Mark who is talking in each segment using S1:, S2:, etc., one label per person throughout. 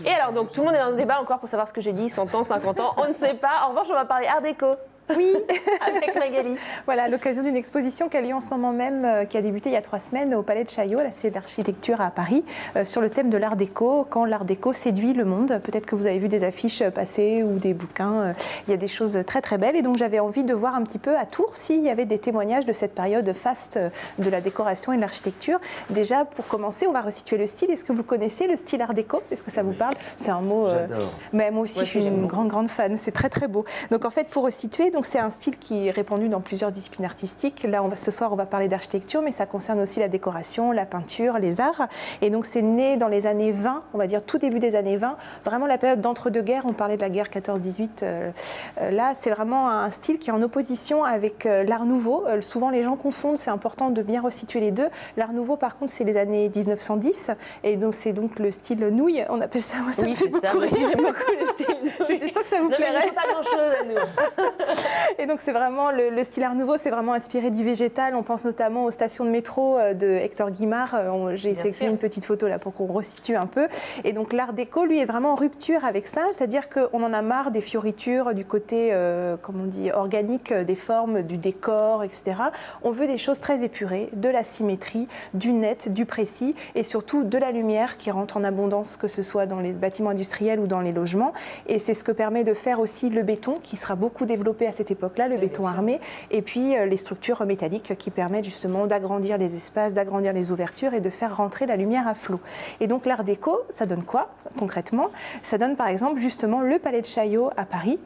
S1: Et alors, donc, tout le monde est dans le débat encore pour savoir ce que j'ai dit, 100 ans, 50 ans, on ne sait pas. En revanche, on va parler art déco.
S2: Oui,
S1: avec Magali.
S2: Voilà, à l'occasion d'une exposition qui a lieu en ce moment même, qui a débuté il y a 3 semaines au Palais de Chaillot, là c'est l'architecture à Paris, sur le thème de l'art déco, quand l'art déco séduit le monde. Peut-être que vous avez vu des affiches passer ou des bouquins, il y a des choses très très belles. Et donc j'avais envie de voir un petit peu à Tours s'il y avait des témoignages de cette période faste de la décoration et de l'architecture. Déjà, pour commencer, on va resituer le style. Est-ce que vous connaissez le style art déco? Est-ce que ça vous parle? C'est un mot...
S3: J'adore.
S2: Mais moi aussi, je suis une grande fan. C'est très très beau. Donc en fait, pour resituer, donc c'est un style qui est répandu dans plusieurs disciplines artistiques. Là, ce soir, on va parler d'architecture, mais ça concerne aussi la décoration, la peinture, les arts. Et donc, c'est né dans les années 20, on va dire tout début des années 20, vraiment la période d'entre-deux-guerres. On parlait de la guerre 14-18. Là, c'est vraiment un style qui est en opposition avec l'art nouveau. Souvent, les gens confondent, c'est important de bien resituer les deux. L'art nouveau, par contre, c'est les années 1910. Et donc, c'est donc le style nouille, on appelle ça. Moi, ça me fait beaucoup rire.
S1: J'aime beaucoup le style nouille.
S2: J'étais sûre que ça vous plairait.
S1: Il ne faut pas grand-chose à nous.
S2: Et donc c'est vraiment le style art nouveau, c'est vraiment inspiré du végétal. On pense notamment aux stations de métro de Hector Guimard. J'ai sélectionné une petite photo là pour qu'on resitue un peu. Et donc l'art déco, lui, est vraiment en rupture avec ça, c'est-à-dire qu'on en a marre des fioritures, du côté, comme on dit, organique des formes, du décor, etc. On veut des choses très épurées, de la symétrie, du net, du précis et surtout de la lumière qui rentre en abondance, que ce soit dans les bâtiments industriels ou dans les logements. Et c'est ce que permet de faire aussi le béton, qui sera beaucoup développé à cette époque-là, le béton armé, et puis les structures métalliques qui permettent justement d'agrandir les espaces, d'agrandir les ouvertures et de faire rentrer la lumière à flot. Et donc l'art déco, ça donne quoi concrètement? Ça donne par exemple justement le Palais de Chaillot à Paris.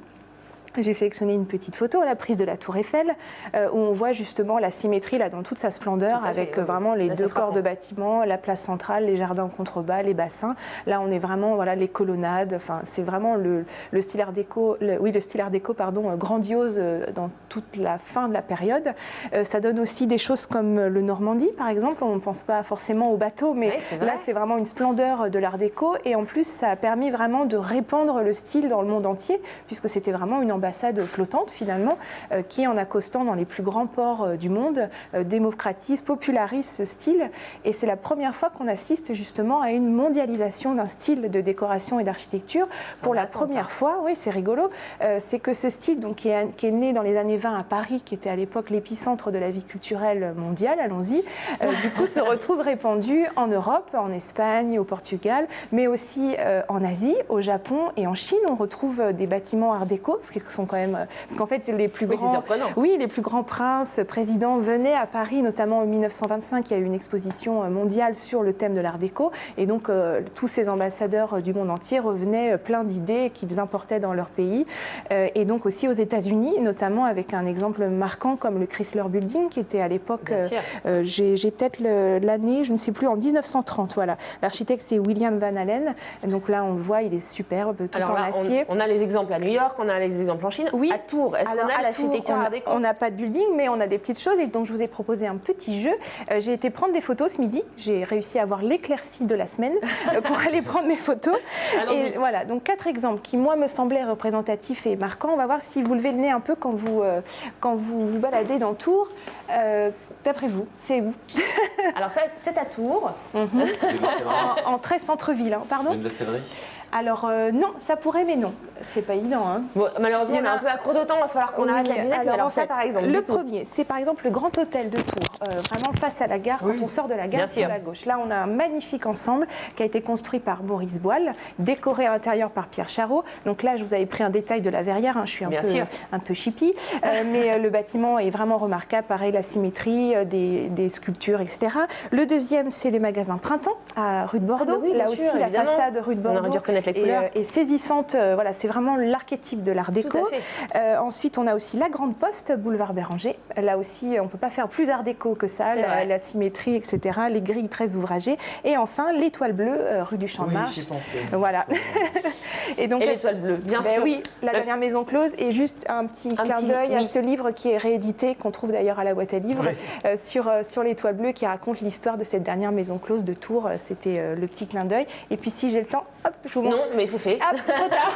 S2: J'ai sélectionné une petite photo à la prise de la Tour Eiffel où on voit justement la symétrie là dans toute sa splendeur avec vraiment les deux corps de bâtiments, la place centrale, les jardins en contrebas, les bassins. Là on est vraiment voilà les colonnades. Enfin c'est vraiment le style art déco, le style art déco pardon grandiose dans toute la fin de la période. Ça donne aussi des choses comme le Normandie par exemple. On ne pense pas forcément au bateau, mais là c'est vraiment une splendeur de l'art déco et en plus ça a permis vraiment de répandre le style dans le monde entier puisque c'était vraiment une ambassade flottante finalement, qui en accostant dans les plus grands ports du monde, démocratise, popularise ce style. Et c'est la première fois qu'on assiste justement à une mondialisation d'un style de décoration et d'architecture. Pour la première fois, oui c'est rigolo, c'est que ce style donc, qui est né dans les années 20 à Paris, qui était à l'époque l'épicentre de la vie culturelle mondiale, allons-y, du coup se retrouve répandu en Europe, en Espagne, au Portugal, mais aussi en Asie, au Japon et en Chine. On retrouve des bâtiments art déco, ce qui sont quand même, parce qu'en fait les plus grands princes, présidents venaient à Paris, notamment en 1925, il y a eu une exposition mondiale sur le thème de l'art déco, et donc tous ces ambassadeurs du monde entier revenaient plein d'idées qu'ils importaient dans leur pays, et donc aussi aux États-Unis, notamment avec un exemple marquant comme le Chrysler Building, qui était à l'époque, j'ai peut-être l'année, je ne sais plus, en 1930, voilà. L'architecte c'est William Van Allen, donc là on le voit, il est superbe, tout en acier.
S1: On a les exemples à New York, on a les exemples en Chine.
S2: Oui.
S1: À Tours, est-ce qu'on a l'architecture art déco?
S2: On n'a pas de building, mais on a des petites choses. Et donc, je vous ai proposé un petit jeu. J'ai été prendre des photos ce midi. J'ai réussi à avoir l'éclaircie de la semaine pour aller prendre mes photos. Et voilà, donc 4 exemples qui, moi, me semblaient représentatifs et marquants. On va voir si vous levez le nez un peu quand vous vous baladez dans Tours. D'après vous, c'est où?
S1: Alors, c'est à Tours.
S2: En très centre-ville. Hein. Pardon?
S3: Une glacerie.
S2: Alors non, ça pourrait, mais non. C'est pas évident. Hein.
S1: Bon, malheureusement, on est un peu à court de temps, il va falloir qu'on arrête la lunette. Alors en fait, par exemple,
S2: le premier, c'est par exemple le Grand Hôtel de Tours, vraiment face à la gare, quand on sort de la gare sur la gauche. Là, on a un magnifique ensemble qui a été construit par Maurice Boile, décoré à l'intérieur par Pierre Charot. Donc là, je vous avais pris un détail de la verrière, hein, je suis un peu chippie, mais le bâtiment est vraiment remarquable. Pareil, la symétrie, des sculptures, etc. Le deuxième, c'est les magasins Printemps à rue de Bordeaux. Là aussi, la façade rue de Bordeaux est saisissante. Voilà, c'est vraiment l'archétype de l'art déco. Ensuite, on a aussi la Grande Poste, boulevard Béranger. Là aussi, on ne peut pas faire plus art déco que ça, la symétrie, etc. Les grilles très ouvragées. Et enfin, l'Étoile Bleue, rue du Champ de Mars.
S3: J'y pensais.
S2: Voilà.
S1: Et donc l'Étoile Bleue, bien sûr.
S2: Oui, la dernière maison close. Et juste un petit clin d'œil à ce livre qui est réédité, qu'on trouve d'ailleurs à la boîte à livres, sur l'Étoile Bleue, qui raconte l'histoire de cette dernière maison close de Tours. C'était le petit clin d'œil. Et puis si j'ai le temps, hop, je vous montre.
S1: Non, mais c'est fait.
S2: Hop, trop tard.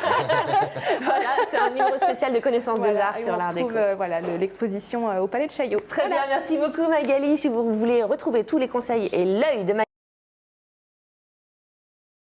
S1: Voilà, c'est un numéro spécial de connaissances des arts sur l'art déco.
S2: Voilà, l'exposition au Palais de Chaillot.
S1: Très bien, merci beaucoup Magali. Si vous voulez retrouver tous les conseils et l'œil de Magali,